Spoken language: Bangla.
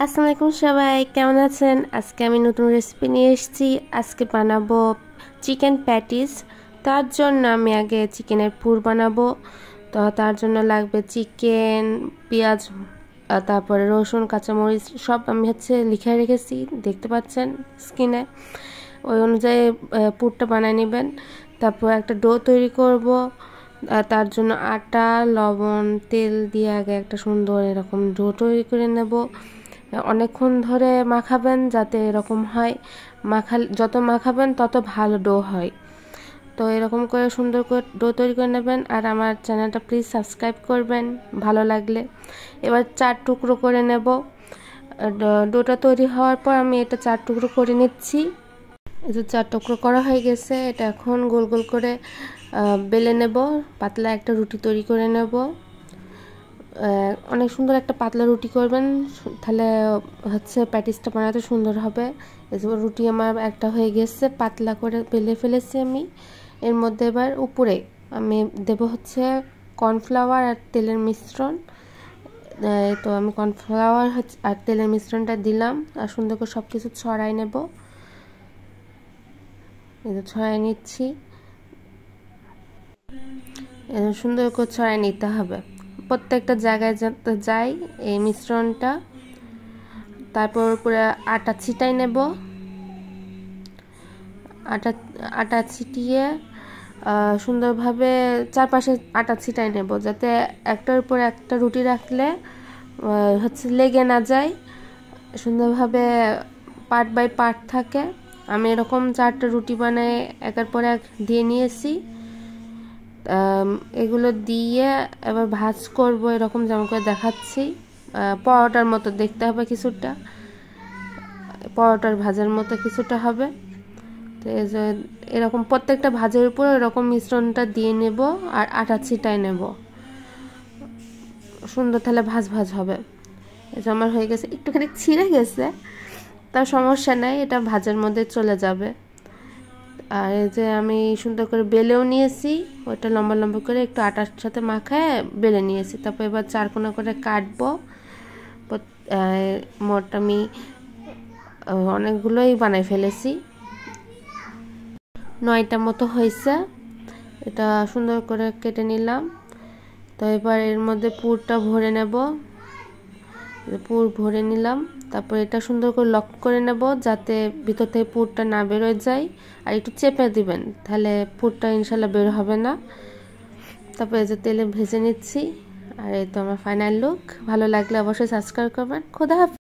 আসসালামু আলাইকুম সবাই, কেমন আছেন? আজকে আমি নতুন রেসিপি নিয়ে এসেছি। আজকে বানাবো চিকেন প্যাটিস। তার জন্য আমি আগে চিকেনের পুর বানাবো। তো তার জন্য লাগবে চিকেন, পেঁয়াজ, তারপরে রসুন, কাঁচামরিচ সব আমি লিখে রেখেছি, দেখতে পাচ্ছেন স্ক্রিনে। ওই অনুযায়ী পুরটা বানিয়ে নেবেন। তারপর একটা ডো তৈরি করব। তার জন্য আটা, লবণ, তেল দিয়ে আগে একটা সুন্দর এরকম ডো তৈরি করে নেব। অনেকক্ষণ ধরে মাখাবেন যাতে এরকম হয়। যত মাখাবেন তত ভালো ডো হয়। তো এরকম করে সুন্দর করে ডো তৈরি করে নেবেন। আর আমার চ্যানেলটা প্লিজ সাবস্ক্রাইব করবেন ভালো লাগলে। এবার 4 টুকরো করে নেব। ডোটা তৈরি হওয়ার পর আমি এটা 4 টুকরো করে নিচ্ছি। এই যে 4 টুকরো করা হয়ে গেছে। এটা এখন গোল গোল করে বেলে নেব। পাতলা একটা রুটি তৈরি করে নেব। অনেক সুন্দর একটা পাতলা রুটি করবেন, তাহলে প্যাটিসটা বানাতে সুন্দর হবে। এবার রুটি আমার একটা হয়ে গেছে, পাতলা করে বেলে ফেলেছি আমি। এর মধ্যে এবার উপরে আমি দেব কর্নফ্লাওয়ার আর তেলের মিশ্রণ। তো আমি কর্নফ্লাওয়ার আর তেলের মিশ্রণটা দিলাম আর সুন্দর করে সব কিছু ছড়াই নেব। ছড়াই নিচ্ছি, সুন্দর করে ছড়াই নিতে হবে প্রত্যেকটা জায়গায় যাতে যায় এই মিশ্রণটা। তারপর পুরো আটা ছিটাই নেব। আটা ছিটিয়ে সুন্দরভাবে চারপাশে আটা ছিটাই নেব, যাতে একটার উপর একটা রুটি রাখলে লেগে না যায়, সুন্দরভাবে পার্ট বাই পার্ট থাকে। আমি এরকম 4টা রুটি বানায় একের পর এক দিয়ে নিয়েছি। এগুলো দিয়ে এবার ভাজ করব, এরকম যেমন করে দেখাচ্ছি। পরোটার মতো দেখতে হবে কিছুটা, পরোটার ভাজার মতো কিছুটা হবে। তো এরকম প্রত্যেকটা ভাজের উপর এরকম মিশ্রণটা দিয়ে নেব আর আটা ছিটাই নেব সুন্দর, তাহলে ভাজ ভাজ হবে। এই যে আমার হয়ে গেছে, একটুখানি ছিঁড়ে গেছে, তার সমস্যা নাই, এটা ভাজের মধ্যে চলে যাবে। আর এই যে আমি সুন্দর করে বেলেও নিয়েছি, ওইটা লম্বা লম্বা করে একটু আটার সাথে মাখায় বেলে নিয়েছি। তারপর এবার 4 কোনা করে কাটবো। মোট আমি অনেকগুলোই বানাই ফেলেছি, 9টা মতো হয়েছে। এটা সুন্দর করে কেটে নিলাম। তো এবার এর মধ্যে পুরটা ভরে নেব। পুর ভরে নিলাম। তারপর এটা সুন্দর করে লক করে নেব যাতে ভিতর থেকে পুরটা না বেরোয় যায়। আর একটু চেপে দিবেন, তাহলে পুরটা ইনশাল্লাহ বের হবে না। তারপর এই যে তেলে ভেজে নিচ্ছি। আর এই তো আমার ফাইনাল লুক। ভালো লাগলে অবশ্যই সাবস্ক্রাইব করবেন। খোদা হাফেজ।